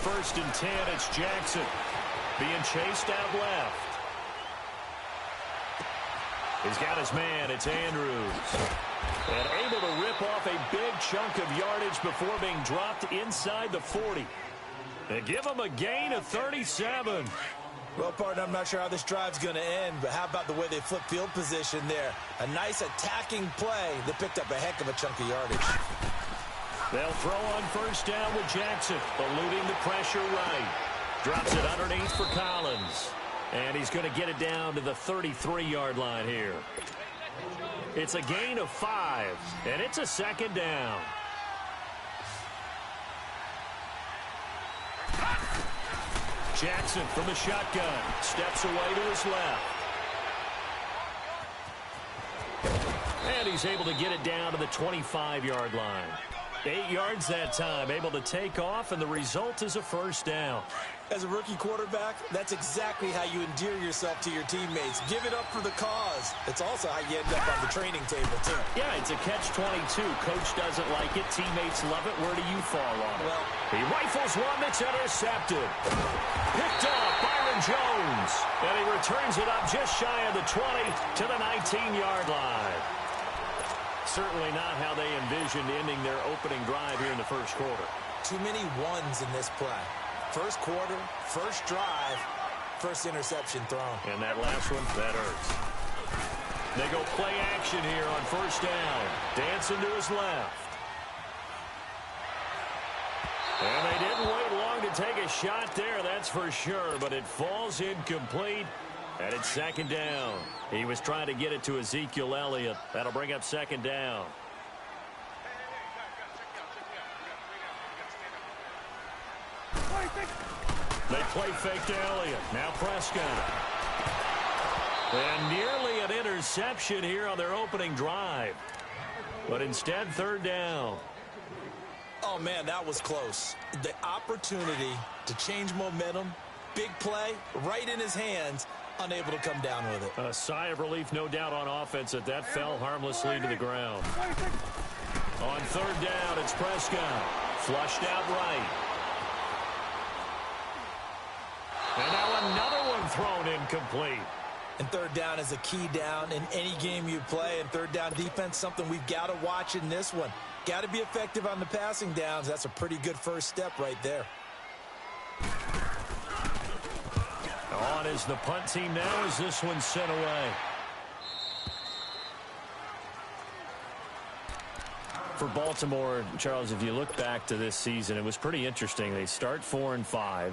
1st and 10. It's Jackson being chased out left. He's got his man. It's Andrews. And able to rip off a big chunk of yardage before being dropped inside the 40. They give him a gain of 37. Well, partner, I'm not sure how this drive's going to end, but how about the way they flip field position there? A nice attacking play that picked up a heck of a chunk of yardage. They'll throw on 1st down with Jackson, eluding the pressure right. Drops it underneath for Collins. And he's going to get it down to the 33-yard line here. It's a gain of 5, and it's a 2nd down. Jackson from the shotgun. Steps away to his left. And he's able to get it down to the 25-yard line. 8 yards that time, able to take off, and the result is a 1st down. As a rookie quarterback, that's exactly how you endear yourself to your teammates. Give it up for the cause. It's also how you end up on the training table, too. Yeah, it's a catch-22. Coach doesn't like it. Teammates love it. Where do you fall on it? Well, he rifles one that's intercepted. Picked off Byron Jones. And he returns it up just shy of the 20 to the 19-yard line. Certainly not how they envisioned ending their opening drive here in the 1st quarter. Too many ones in this play. 1st quarter, 1st drive, 1st interception thrown. And that last one, that hurts. They go play action here on 1st down. Dancing to his left. And they didn't wait long to take a shot there, that's for sure. But it falls incomplete, and it's 2nd down. He was trying to get it to Ezekiel Elliott. That'll bring up 2nd down. They play fake to Elliott. Now Prescott. And nearly an interception here on their opening drive. But instead, 3rd down. Oh, man, that was close. The opportunity to change momentum, big play, right in his hands, unable to come down with it. A sigh of relief, no doubt, on offense that fell harmlessly to the ground. On 3rd down, it's Prescott. Flushed out right. And now another one thrown incomplete. And 3rd down is a key down in any game you play. And 3rd down defense, something we've got to watch in this one. Got to be effective on the passing downs. That's a pretty good 1st step right there. On is the punt team now as this one's sent away. For Baltimore, Charles, if you look back to this season, it was pretty interesting. They start 4-5.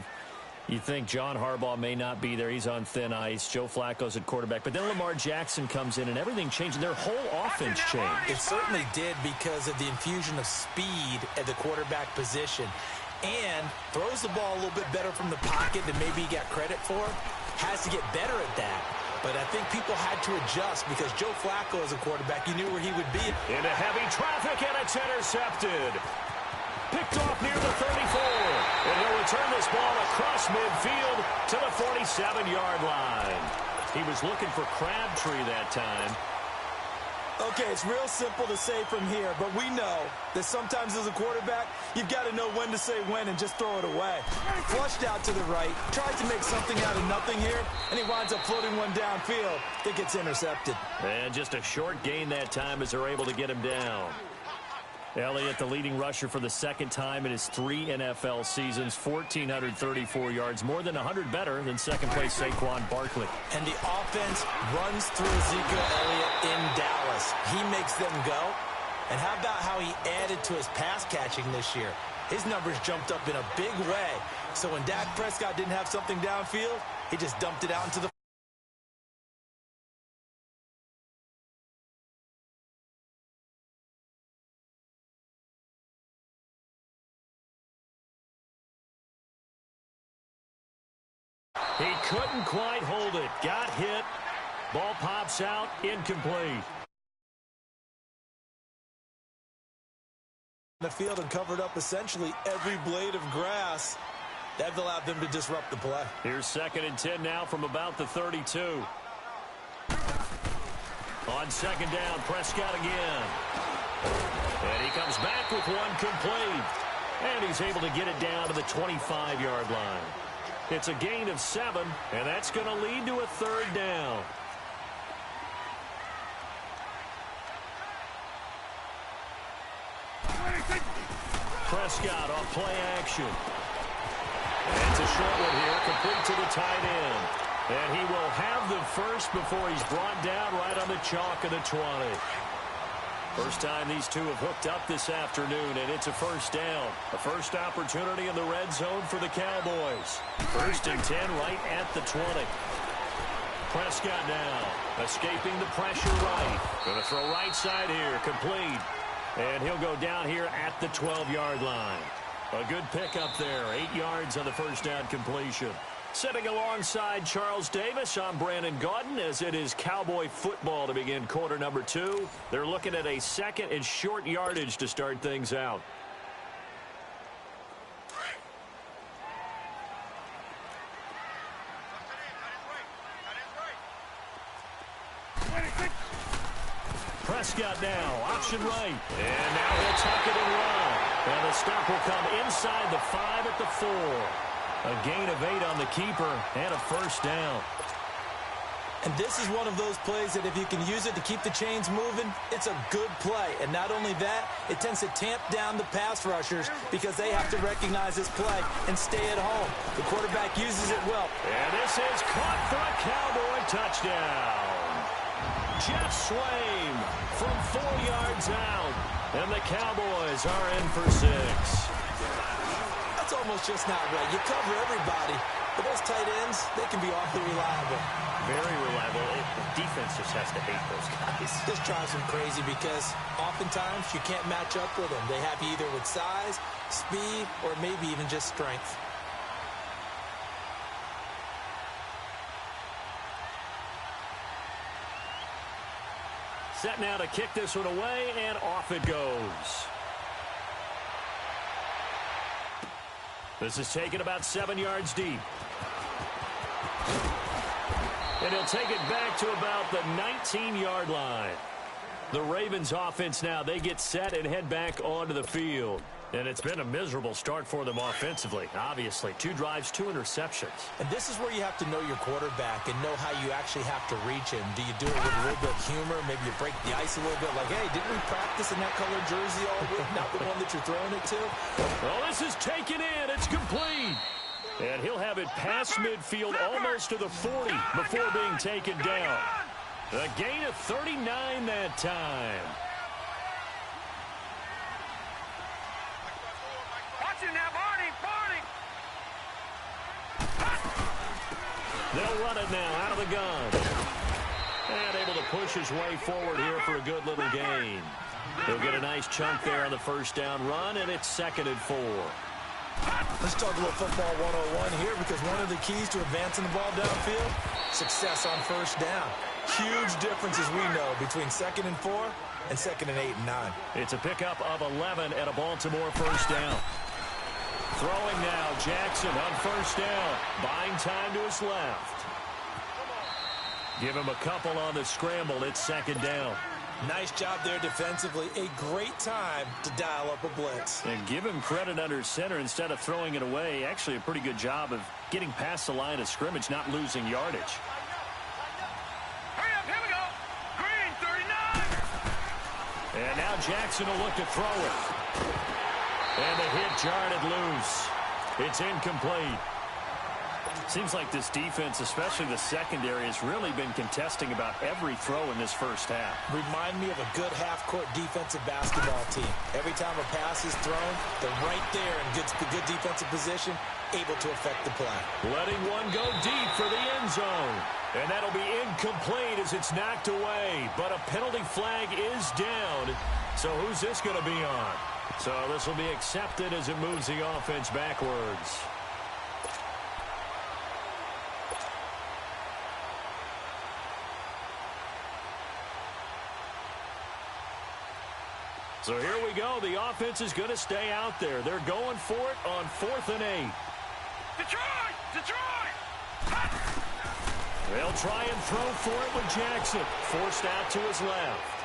You think John Harbaugh may not be there. He's on thin ice. Joe Flacco's at quarterback. But then Lamar Jackson comes in, and everything changed. Their whole offense changed. It certainly did because of the infusion of speed at the quarterback position. And throws the ball a little bit better from the pocket than maybe he got credit for. Has to get better at that. But I think people had to adjust because Joe Flacco as a quarterback, you knew where he would be. Into heavy traffic, and it's intercepted. Picked off near the 34. And he'll return this ball across midfield to the 47-yard line. He was looking for Crabtree that time. Okay, it's real simple to say from here, but we know that sometimes as a quarterback, you've got to know when to say when and just throw it away. Flushed out to the right, tries to make something out of nothing here, and he winds up floating one downfield that gets intercepted. And just a short gain that time as they're able to get him down. Elliott, the leading rusher for the 2nd time in his 3 NFL seasons, 1,434 yards, more than 100 better than 2nd place Saquon Barkley. And the offense runs through Ezekiel Elliott in Dallas. He makes them go. And how about how he added to his pass catching this year? His numbers jumped up in a big way. So when Dak Prescott didn't have something downfield, he just dumped it out into the He couldn't quite hold it. Got hit. Ball pops out. Incomplete. The field and covered up essentially every blade of grass. That allowed them to disrupt the play. Here's 2nd and 10 now from about the 32. On 2nd down, Prescott again. And he comes back with one complete. And he's able to get it down to the 25-yard line. It's a gain of 7, and that's going to lead to a third down. Prescott off play action. And it's a short one here, complete to the tight end. And he will have the first before he's brought down right on the chalk of the 20. First time these two have hooked up this afternoon, and it's a first down. A first opportunity in the red zone for the Cowboys. 1st and 10 right at the 20. Prescott now, escaping the pressure right. Going to throw right side here, complete. And he'll go down here at the 12-yard line. A good pickup there, 8 yards on the first down completion. Sitting alongside Charles Davis, I'm Brandon Gaudin, as it is Cowboy football to begin quarter number 2. They're looking at a 2nd and short yardage to start things out. Prescott now, option right. And now he'll tuck it and run. And the stop will come inside the 5 at the 4. A gain of 8 on the keeper and a first down. And this is one of those plays that if you can use it to keep the chains moving, it's a good play. And not only that, it tends to tamp down the pass rushers because they have to recognize this play and stay at home. The quarterback uses it well. And this is caught for a Cowboy touchdown. Jeff Swaim from 4 yards out. And the Cowboys are in for 6. That's almost just not right. You cover everybody, but those tight ends, they can be awfully reliable. Very reliable. The defense just has to hate those guys. This drives them crazy because oftentimes you can't match up with them. They have you either with size, speed, or maybe even just strength. Set now to kick this one away, and off it goes. This is taken about 7 yards deep. And he'll take it back to about the 19-yard line. The Ravens offense now, they get set and head back onto the field. And it's been a miserable start for them offensively, obviously. 2 drives, 2 interceptions. And this is where you have to know your quarterback and know how you actually have to reach him. Do you do it with a little bit of humor? Maybe you break the ice a little bit like, hey, didn't we practice in that colored jersey all week? Not the one that you're throwing it to? Well, this is taken in. It's complete. And he'll have it past midfield almost to the 40 before being taken down. A gain of 39 that time. They'll run it now out of the gun. And able to push his way forward here for a good little gain. He'll get a nice chunk there on the first down run, and it's 2nd and 4. Let's talk a little football 101 here because one of the keys to advancing the ball downfield, success on first down. Huge difference, as we know, between 2nd and 4 and 2nd and 8 and 9. It's a pickup of 11 and a Baltimore first down. Throwing now, Jackson on first down. Buying time to his left. Give him a couple on the scramble. It's 2nd down. Nice job there defensively. A great time to dial up a blitz. And give him credit under center instead of throwing it away. Actually a pretty good job of getting past the line of scrimmage, not losing yardage. Hurry up, here we go. Green, 39. And now Jackson will look to throw it. And the hit jarred it loose. It's incomplete. Seems like this defense, especially the secondary, has really been contesting about every throw in this first half. Remind me of a good half-court defensive basketball team. Every time a pass is thrown, they're right there in good defensive position, able to affect the play. Letting one go deep for the end zone. And that'll be incomplete as it's knocked away. But a penalty flag is down. So who's this going to be on? So this will be accepted as it moves the offense backwards. So here we go. The offense is going to stay out there. They're going for it on 4th and 8. Detroit! Detroit! They'll try and throw for it with Jackson. Forced out to his left.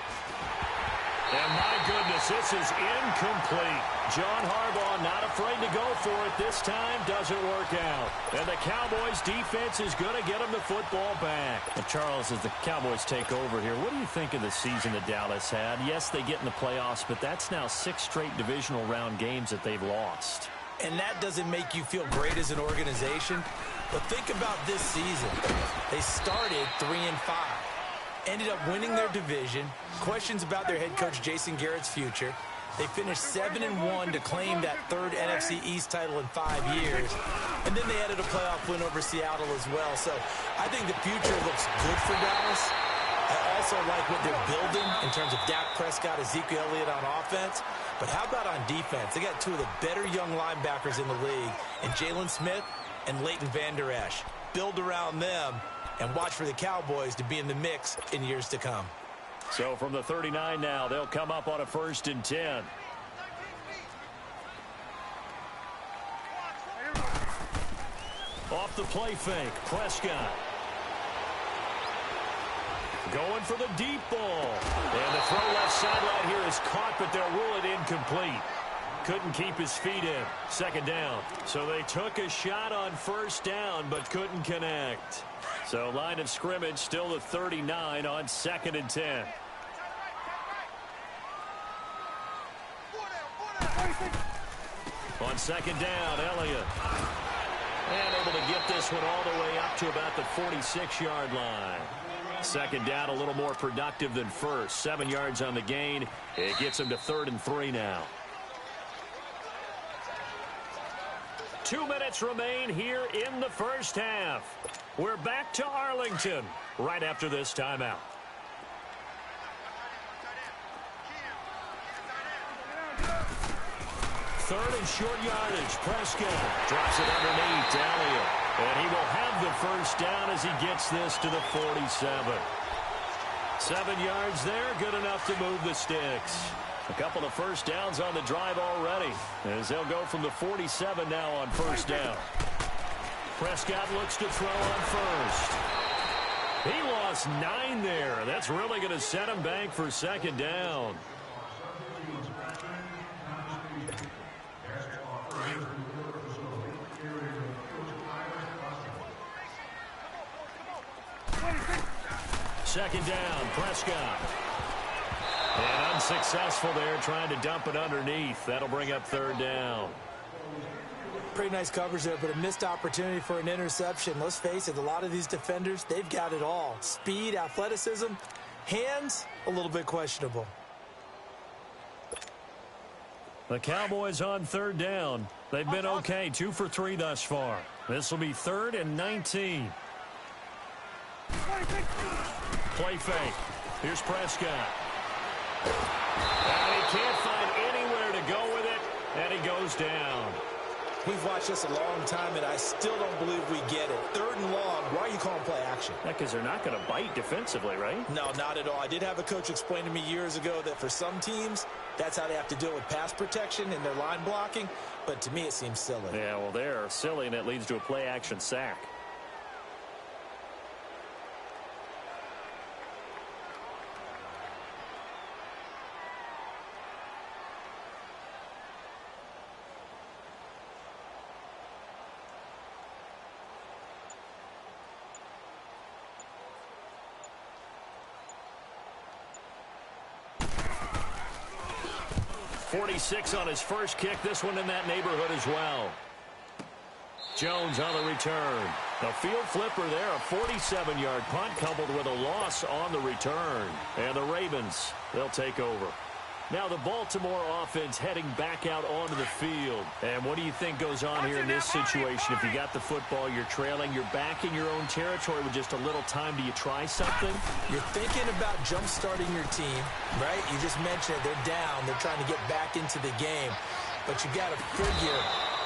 And my goodness, This is incomplete. John Harbaugh not afraid to go for it this time. Doesn't work out. And the Cowboys defense is going to get them the football back. Well, Charles, as the Cowboys take over here, what do you think of the season that Dallas had? Yes, they get in the playoffs, but that's now 6 straight divisional round games that they've lost. And that doesn't make you feel great as an organization. But think about this season. They started 3-5. Ended up winning their division. Questions about their head coach Jason Garrett's future. They finished 7-1 to claim that 3rd NFC East title in 5 years. And then they added a playoff win over Seattle as well. So I think the future looks good for Dallas. I also like what they're building in terms of Dak Prescott, Ezekiel Elliott on offense. But how about on defense? They got 2 of the better young linebackers in the league, and Jalen Smith and Leighton Vander Esch. Build around them and watch for the Cowboys to be in the mix in years to come. So from the 39 now, they'll come up on a 1st and 10. Off the play fake, Prescott. Going for the deep ball. And the throw left sideline here is caught, but they'll rule it incomplete. Couldn't keep his feet in. 2nd down. So they took a shot on 1st down, but couldn't connect. So line of scrimmage still the 39 on 2nd and 10. On 2nd down, Elliott. And able to get this one all the way up to about the 46-yard line. 2nd down, a little more productive than 1st. 7 yards on the gain. It gets him to 3rd and 3 now. 2 minutes remain here in the 1st half. We're back to Arlington right after this timeout. Third and short yardage. Prescott drops it underneath to Elliott. And he will have the 1st down as he gets this to the 47. 7 yards there, good enough to move the sticks. A couple of 1st downs on the drive already, as they'll go from the 47 now on 1st down. Prescott looks to throw on 1st. He lost 9 there. That's really going to set him back for 2nd down. Second down, Prescott. And unsuccessful there, trying to dump it underneath. That'll bring up 3rd down. Pretty nice coverage there, but a missed opportunity for an interception. Let's face it, a lot of these defenders, they've got it all. Speed, athleticism, hands, a little bit questionable. The Cowboys on 3rd down. They've been okay, 2 for 3 thus far. This will be 3rd and 19. Play fake. Here's Prescott. And he can't find anywhere to go with it, and he goes down. We've watched this a long time, and I still don't believe we get it. 3rd and long, why are you calling play action? Because they're not going to bite defensively, right? No, not at all. I did have a coach explain to me years ago that for some teams, that's how they have to deal with pass protection and their line blocking, but to me it seems silly. Yeah, well, they're silly, and it leads to a play action sack. .46 on his first kick. This one in that neighborhood as well. Jones on the return. A field flipper there. A 47-yard punt coupled with a loss on the return. And the Ravens, they'll take over. Now the Baltimore offense heading back out onto the field. And what do you think goes on here in this situation? If you got the football, you're trailing, you're back in your own territory with just a little time. Do you try something? You're thinking about jump-starting your team, right? You just mentioned it. They're down. They're trying to get back into the game. But you got to figure,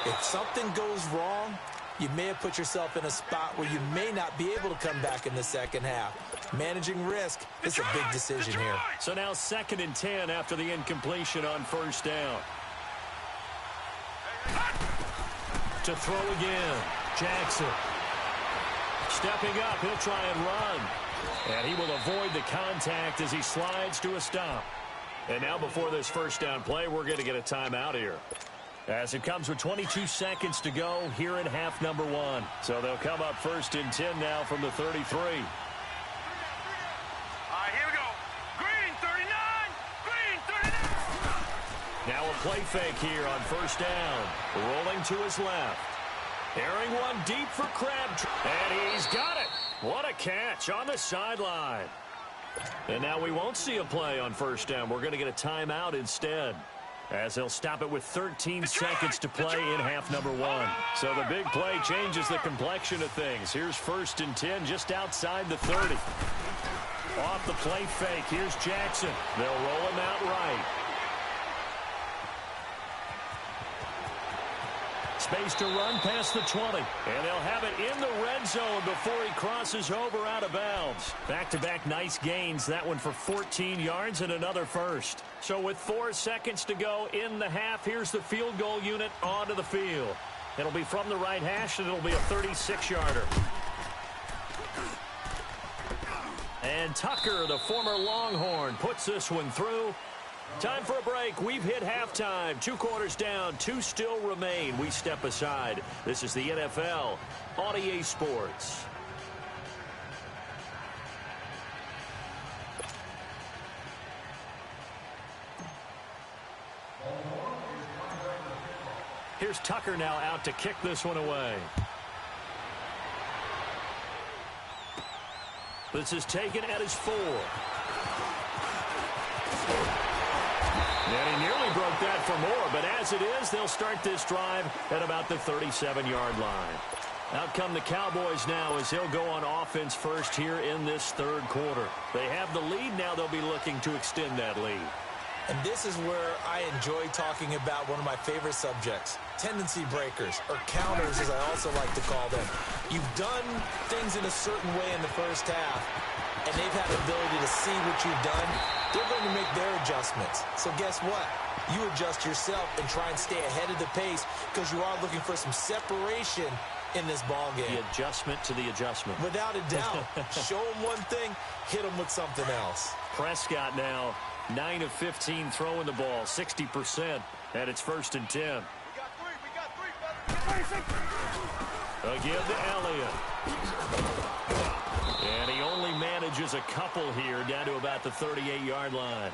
if something goes wrong, you may have put yourself in a spot where you may not be able to come back in the second half. Managing risk is a big decision here. So now 2nd and 10 after the incompletion on 1st down. To throw again, Jackson. Stepping up, he'll try and run. And he will avoid the contact as he slides to a stop. And now before this first down play, we're going to get a timeout here. As it comes with 22 seconds to go here in half number 1. So they'll come up first and 10 now from the 33. All right, here we go. Green, 39. Green, 39. Now a play fake here on first down. Rolling to his left. Airing one deep for Crabtree. And he's got it. What a catch on the sideline. And now we won't see a play on first down. We're going to get a timeout instead, as they'll stop it with 13 seconds to play in half number 1. So the big play changes the complexion of things. Here's first and 10 just outside the 30. Off the play fake, here's Jackson. They'll roll him out right. Space to run past the 20. And they'll have it in the red zone before he crosses over out of bounds. Back-to-back nice gains. That one for 14 yards and another first. So with 4 seconds to go in the half, here's the field goal unit onto the field. It'll be from the right hash, and it'll be a 36-yarder. And Tucker, the former Longhorn, puts this one through. Time for a break. We've hit halftime. 2 quarters down. 2 still remain. We step aside. This is the NFL on EA Sports. Here's Tucker now out to kick this one away. This is taken at his 4. And he nearly broke that for more, but as it is, they'll start this drive at about the 37-yard line. Out come the Cowboys now as they'll go on offense first here in this third quarter. They have the lead. Now they'll be looking to extend that lead. And this is where I enjoy talking about one of my favorite subjects, tendency breakers, or counters as I also like to call them. You've done things in a certain way in the first half, and they've had the ability to see what you've done. They're going to make their adjustments. So guess what? You adjust yourself and try and stay ahead of the pace because you are looking for some separation in this ball game. The adjustment to the adjustment. Without a doubt. Show them one thing, hit them with something else. Prescott now 9 of 15 throwing the ball, 60%, and it's first and 10. We got three, brother. Again to Elliott. And he only manages a couple here down to about the 38-yard line.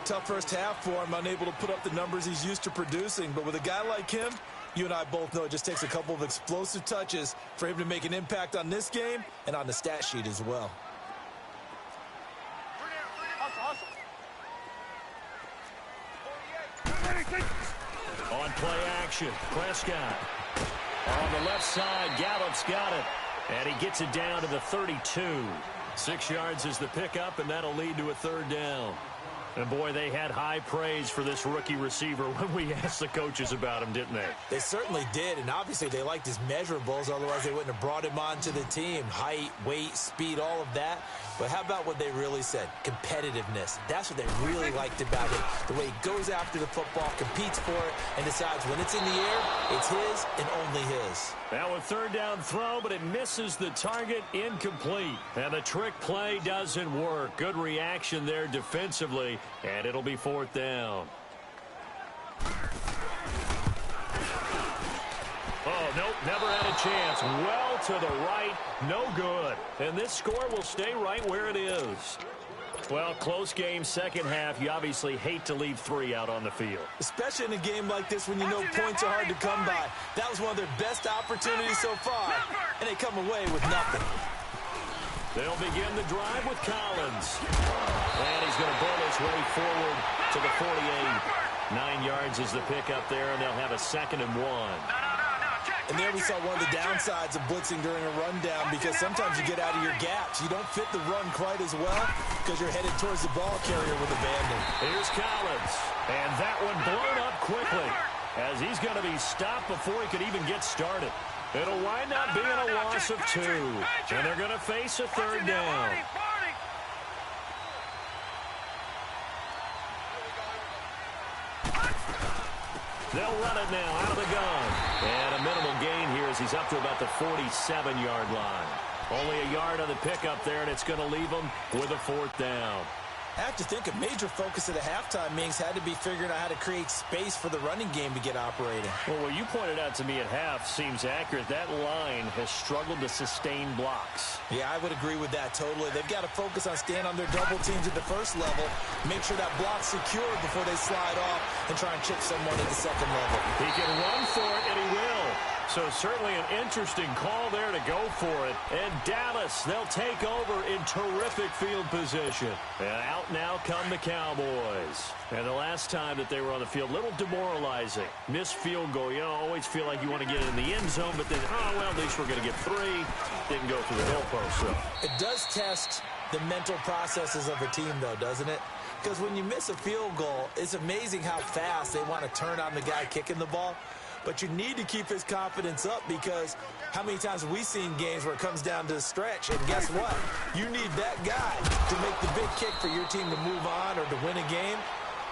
Tough first half for him, unable to put up the numbers he's used to producing. But with a guy like him, you and I both know it just takes a couple of explosive touches for him to make an impact on this game and on the stat sheet as well. On play action, Prescott. On the left side, Gallup's got it. And he gets it down to the 32. 6 yards is the pickup, and that'll lead to a third down. And, boy, they had high praise for this rookie receiver when we asked the coaches about him, didn't they? They certainly did, and obviously they liked his measurables. Otherwise, they wouldn't have brought him onto the team. Height, weight, speed, all of that. But how about what they really said? Competitiveness. That's what they really liked about him. The way he goes after the football, competes for it, and decides when it's in the air, it's his and only his. Now a third down throw, but it misses the target, incomplete. And the trick play doesn't work. Good reaction there defensively, and it'll be fourth down. Oh, nope, never had a chance. Well to the right, no good. And this score will stay right where it is. Well, close game, second half. You obviously hate to leave 3 out on the field. Especially in a game like this when you know points are hard to come by. That was one of their best opportunities so far, and they come away with nothing. They'll begin the drive with Collins. And he's going to bull his way forward to the 48. 9 yards is the pickup there, and they'll have a 2nd and 1. And there we saw one of the downsides of blitzing during a rundown because sometimes you get out of your gaps. You don't fit the run quite as well because you're headed towards the ball carrier with abandon. Here's Collins. And that one blown up quickly as he's going to be stopped before he could even get started. It'll wind up being a loss of 2. And they're going to face a third down. They'll run it now out of the gun. And a minimal gain here as he's up to about the 47-yard line. Only a yard on the pickup there, and it's going to leave them with a fourth down. I have to think a major focus of the halftime meetings had to be figuring out how to create space for the running game to get operating. Well, what you pointed out to me at half seems accurate. That line has struggled to sustain blocks. Yeah, I would agree with that totally. They've got to focus on staying on their double teams at the first level, make sure that block's secure before they slide off and try and chip someone at the second level. He can run for it, and he will. So certainly an interesting call there to go for it. And Dallas, they'll take over in terrific field position. And out now come the Cowboys. And the last time that they were on the field, a little demoralizing. Missed field goal. You know, always feel like you want to get it in the end zone, but then, oh, well, at least we're going to get 3. Didn't go through the goalpost, so. It does test the mental processes of a team, though, doesn't it? Because when you miss a field goal, it's amazing how fast they want to turn on the guy kicking the ball. But you need to keep his confidence up, because how many times have we seen games where it comes down to the stretch, and guess what? You need that guy to make the big kick for your team to move on or to win a game.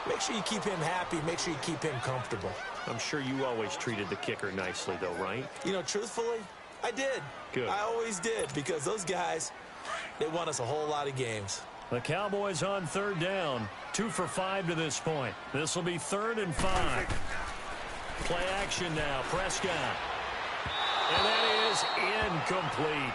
Make sure you keep him happy. Make sure you keep him comfortable. I'm sure you always treated the kicker nicely, though, right? You know, truthfully, I did. Good. I always did, because those guys, they won us a whole lot of games. The Cowboys on third down. 2 for 5 to this point. This will be 3rd and 5. Play action now. Prescott. And that is incomplete.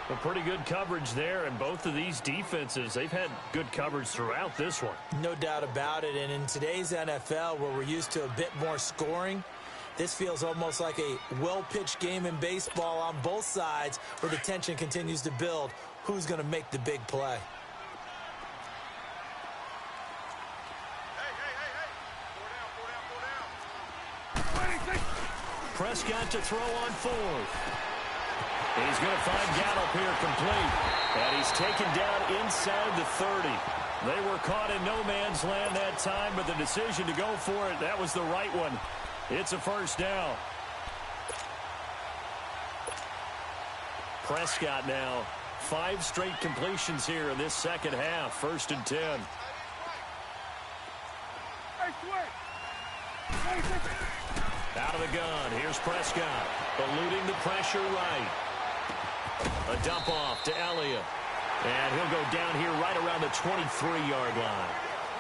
Well, pretty good coverage there, and both of these defenses, they've had good coverage throughout this one. No doubt about it, and in today's NFL, where we're used to a bit more scoring, this feels almost like a well-pitched game in baseball on both sides, where the tension continues to build. Who's going to make the big play? Prescott to throw on 4th. He's going to find Gallup here complete. And he's taken down inside the 30. They were caught in no man's land that time, but the decision to go for it, that was the right one. It's a first down. Prescott now, 5 straight completions here in this second half. 1st and 10. Out of the gun. Here's Prescott. Eluding the pressure right. A dump off to Elliott. And he'll go down here right around the 23-yard line.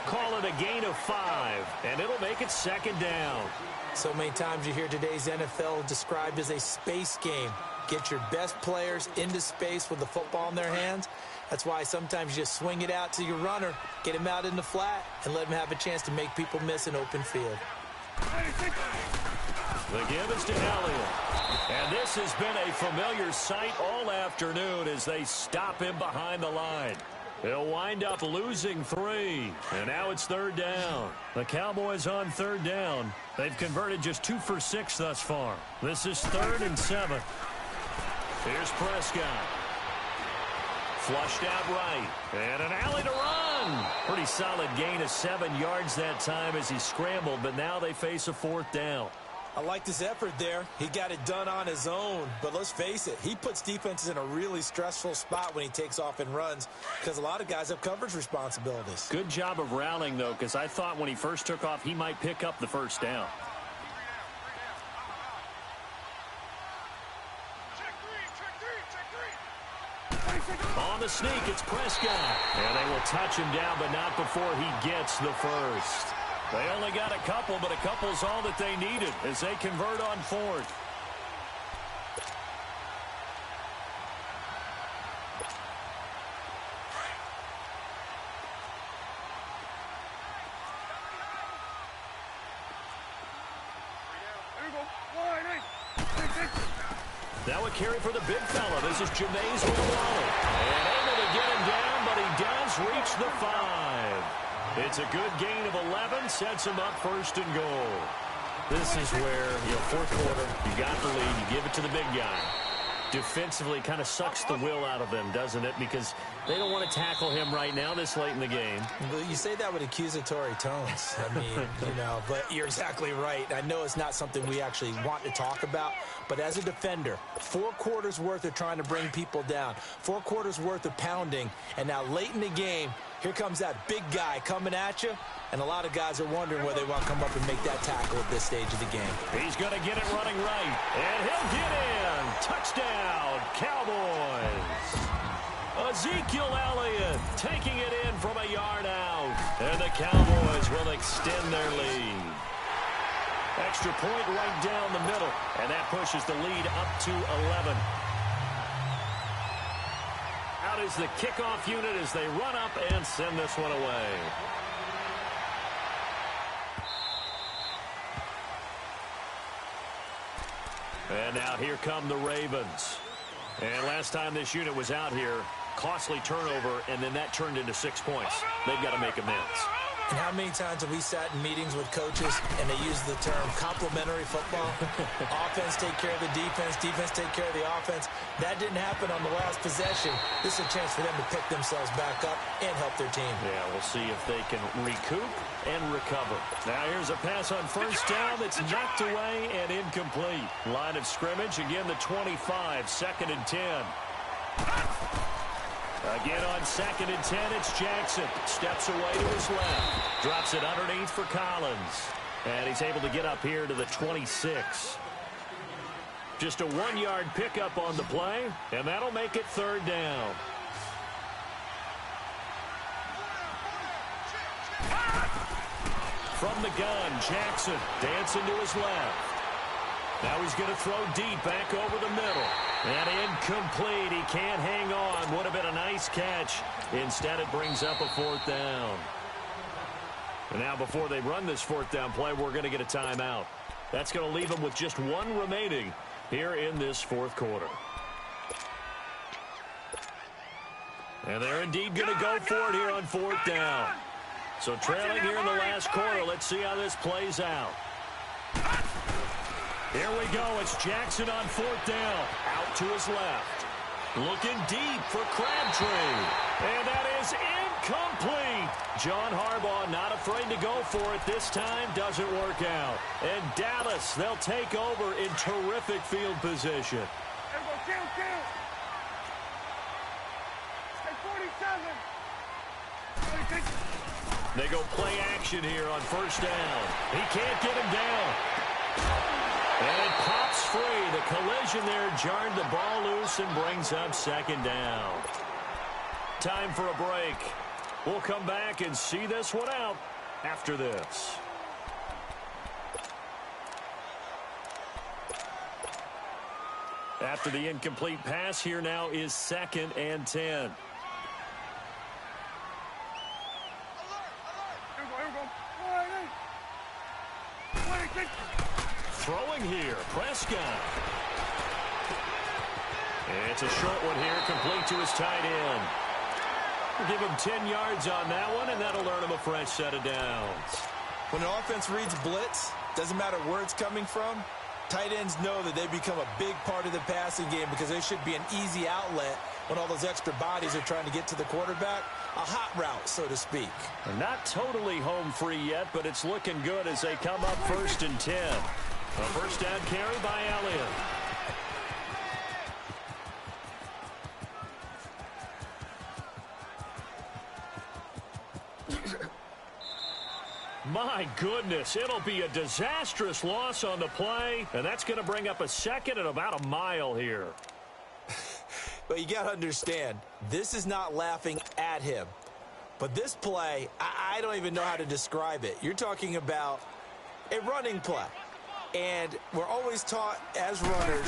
Call it a gain of 5, and it'll make it 2nd down. So many times you hear today's NFL described as a space game. Get your best players into space with the football in their hands. That's why sometimes you just swing it out to your runner, get him out in the flat, and let him have a chance to make people miss an open field. The give is to Elliott. And this has been a familiar sight all afternoon as they stop him behind the line. He'll wind up losing 3. And now it's 3rd down. The Cowboys on 3rd down. They've converted just 2 for 6 thus far. This is 3rd and 7. Here's Prescott. Flushed out right. And an alley to run. Pretty solid gain of 7 yards that time as he scrambled, but now they face a 4th down. I liked his effort there. He got it done on his own. But let's face it, he puts defenses in a really stressful spot when he takes off and runs, because a lot of guys have coverage responsibilities. Good job of rallying, though, because I thought when he first took off, he might pick up the 1st down. On the sneak, it's Prescott. And they will touch him down, but not before he gets the 1st. They only got a couple, but a couple's all that they needed as they convert on 4th. Now a carry for the big fella. This is Jameis with a wallet. And able to get him down, but he does reach the 5. It's a good gain of 11, sets him up 1st and goal. This is where, 4th quarter, you got the lead, you give it to the big guy. Defensively kind of sucks the will out of them, doesn't it? Because they don't want to tackle him right now this late in the game. Well, you say that with accusatory tones. I mean, but you're exactly right. I know it's not something we actually want to talk about, but as a defender, 4 quarters worth of trying to bring people down, 4 quarters worth of pounding, and now late in the game, here comes that big guy coming at you, and a lot of guys are wondering whether they want to come up and make that tackle at this stage of the game. He's going to get it running right, and he'll get in. Touchdown, Cowboys. Ezekiel Elliott taking it in from a yard out. And the Cowboys will extend their lead. Extra point right down the middle. And that pushes the lead up to 11. Out is the kickoff unit as they run up and send this one away. And now here come the Ravens. And last time this unit was out here, costly turnover, and then that turned into 6 points. They've got to make amends. And how many times have we sat in meetings with coaches and they use the term complementary football? Offense take care of the defense, defense take care of the offense. That didn't happen on the last possession. This is a chance for them to pick themselves back up and help their team. Yeah, we'll see if they can recoup and recover. Now here's a pass on first down that's knocked away and incomplete. Line of scrimmage, again the 25, 2nd and 10. Again on 2nd and 10, it's Jackson. Steps away to his left. Drops it underneath for Collins. And he's able to get up here to the 26. Just a 1-yard pickup on the play, and that'll make it 3rd down. From the gun, Jackson dancing to his left. Now he's going to throw deep back over the middle. And incomplete. He can't hang on. Would have been a nice catch. Instead, it brings up a 4th down. And now before they run this 4th down play, we're going to get a timeout. That's going to leave them with just 1 remaining here in this 4th quarter. And they're indeed going to go for it here on 4th down. So trailing here in the last quarter, let's see how this plays out. Here we go. It's Jackson on 4th down. Out to his left. Looking deep for Crabtree. And that is incomplete. John Harbaugh not afraid to go for it. This time doesn't work out. And Dallas, they'll take over in terrific field position. They go play action here on 1st down. He can't get him down. And it pops free. The collision there jarred the ball loose and brings up 2nd down. Time for a break. We'll come back and see this one out after this. After the incomplete pass, here now is 2nd and 10. Throwing here, Prescott. And it's a short one here, complete to his tight end. We'll give him 10 yards on that one, and that'll earn him a fresh set of downs. When an offense reads blitz, doesn't matter where it's coming from, tight ends know that they become a big part of the passing game because there should be an easy outlet when all those extra bodies are trying to get to the quarterback. A hot route, so to speak. They're not totally home free yet, but it's looking good as they come up 1st and 10. A 1st down carry by Elliott. My goodness, it'll be a disastrous loss on the play, and that's going to bring up a 2nd and about a mile here. But you got to understand, this is not laughing at him. But this play, I don't even know how to describe it. You're talking about a running play. And we're always taught as runners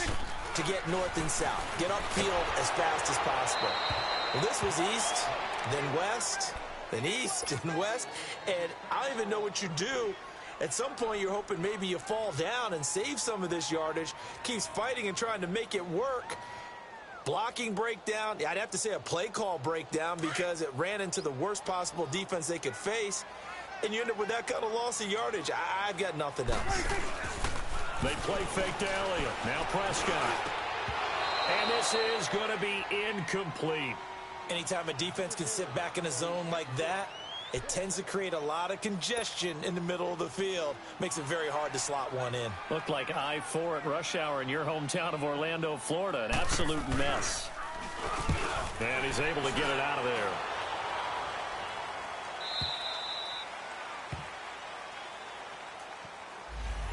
to get north and south, get upfield as fast as possible. Well, this was east, then west, then east and west, and I don't even know what you do. At some point, you're hoping maybe you fall down and save some of this yardage, keeps fighting and trying to make it work. Blocking breakdown, I'd have to say a play call breakdown because it ran into the worst possible defense they could face, and you end up with that kind of loss of yardage. I've got nothing else. They play fake to Elliott. Now Prescott. And this is going to be incomplete. Anytime a defense can sit back in a zone like that, it tends to create a lot of congestion in the middle of the field. Makes it very hard to slot one in. Looked like I-4 at rush hour in your hometown of Orlando, Florida. An absolute mess. And he's able to get it out of there.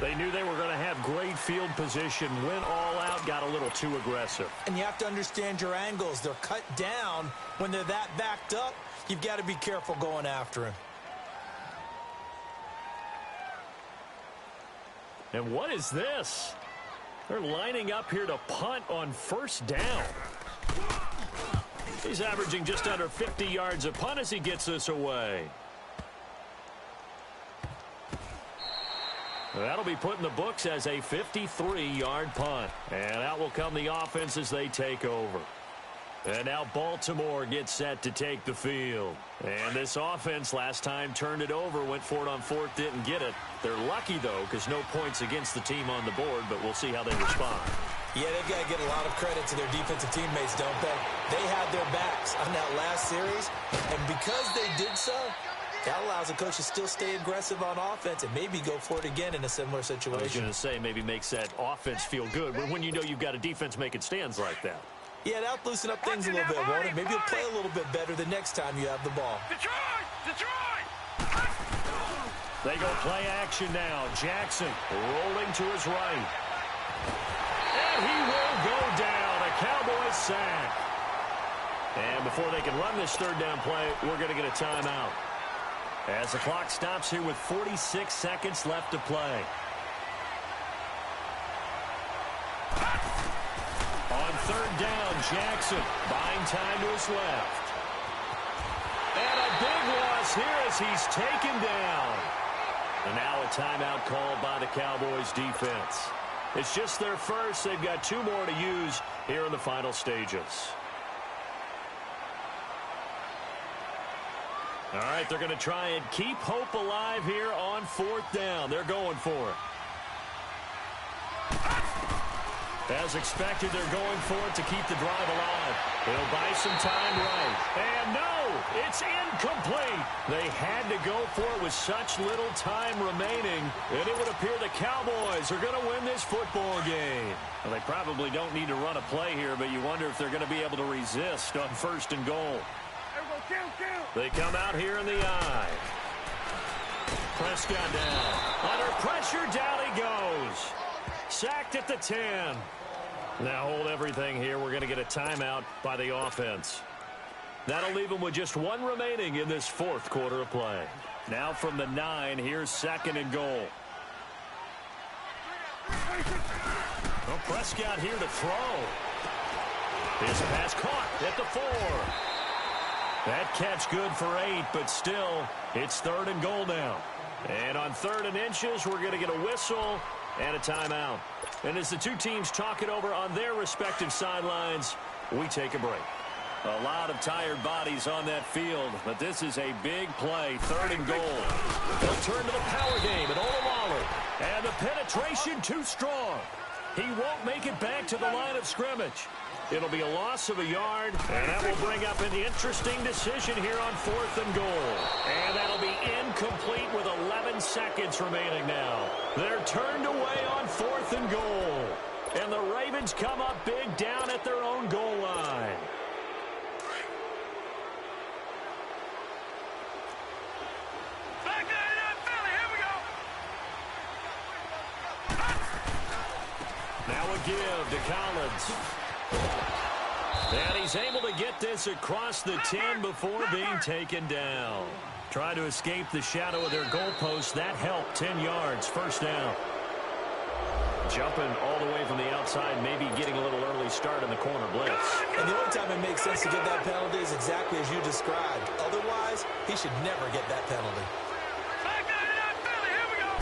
They knew they were going to have great field position, went all out, got a little too aggressive. And you have to understand your angles. They're cut down. When they're that backed up, you've got to be careful going after him. And what is this? They're lining up here to punt on first down. He's averaging just under 50 yards a punt as he gets this away. That'll be put in the books as a 53-yard punt. And out will come the offense as they take over. And now Baltimore gets set to take the field. And this offense last time turned it over, went for it on fourth, didn't get it. They're lucky, though, because no points against the team on the board, but we'll see how they respond. Yeah, they've got to get a lot of credit to their defensive teammates, don't they? They had their backs on that last series, and because they did so, that allows the coach to still stay aggressive on offense and maybe go for it again in a similar situation. I was going to say maybe makes that offense feel good, but when you know you've got a defense making stands like that. Yeah, that'll loosen up things a little bit, won't it? Maybe you'll play a little bit better the next time you have the ball. Detroit! Detroit! They go play action now. Jackson rolling to his right. And he will go down. A Cowboys sack. And before they can run this third down play, we're going to get a timeout. As the clock stops here with 46 seconds left to play. On third down, Jackson buying time to his left. And a big loss here as he's taken down. And now a timeout called by the Cowboys defense. It's just their first. They've got two more to use here in the final stages. All right, they're going to try and keep hope alive here on fourth down. They're going for it. As expected, they're going for it to keep the drive alive. They'll buy some time right. And no, it's incomplete. They had to go for it with such little time remaining. And it would appear the Cowboys are going to win this football game. Well, they probably don't need to run a play here, but you wonder if they're going to be able to resist on first and goal. They come out here in the eye. Prescott down. Under pressure, down he goes. Sacked at the 10. Now hold everything here. We're going to get a timeout by the offense. That'll leave them with just one remaining in this fourth quarter of play. Now from the 9, here's second and goal. Well, Prescott here to throw. His pass caught at the 4. That catch good for 8, but still, it's third and goal now. And on 3rd and inches, we're going to get a whistle and a timeout. And as the two teams talk it over on their respective sidelines, we take a break. A lot of tired bodies on that field, but this is a big play, 3rd and goal. They'll turn to the power game at Waller. And the penetration too strong. He won't make it back to the line of scrimmage. It'll be a loss of a yard, and that will bring up an interesting decision here on 4th and goal. And that'll be incomplete with 11 seconds remaining now. They're turned away on 4th and goal. And the Ravens come up big down at their own goal line. Back in that Philly, here we go. Now a give to Collins. And he's able to get this across the 10 before being taken down. Try to escape the shadow of their goalpost. That helped. 10 yards, first down. Jumping all the way from the outside, maybe getting a little early start in the corner blitz. And the only time it makes sense to get that penalty is exactly as you described. Otherwise, he should never get that penalty. Back in that Philly, here we go.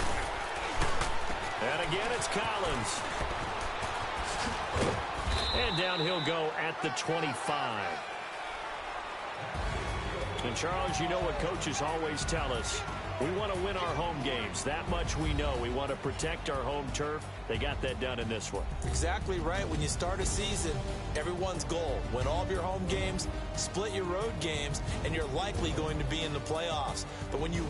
And again, it's Collins. And down he'll go at the 25. And, Charles, you know what coaches always tell us. We want to win our home games. That much we know. We want to protect our home turf. They got that done in this one. Exactly right. When you start a season, everyone's goal, win all of your home games, split your road games, and you're likely going to be in the playoffs. But when you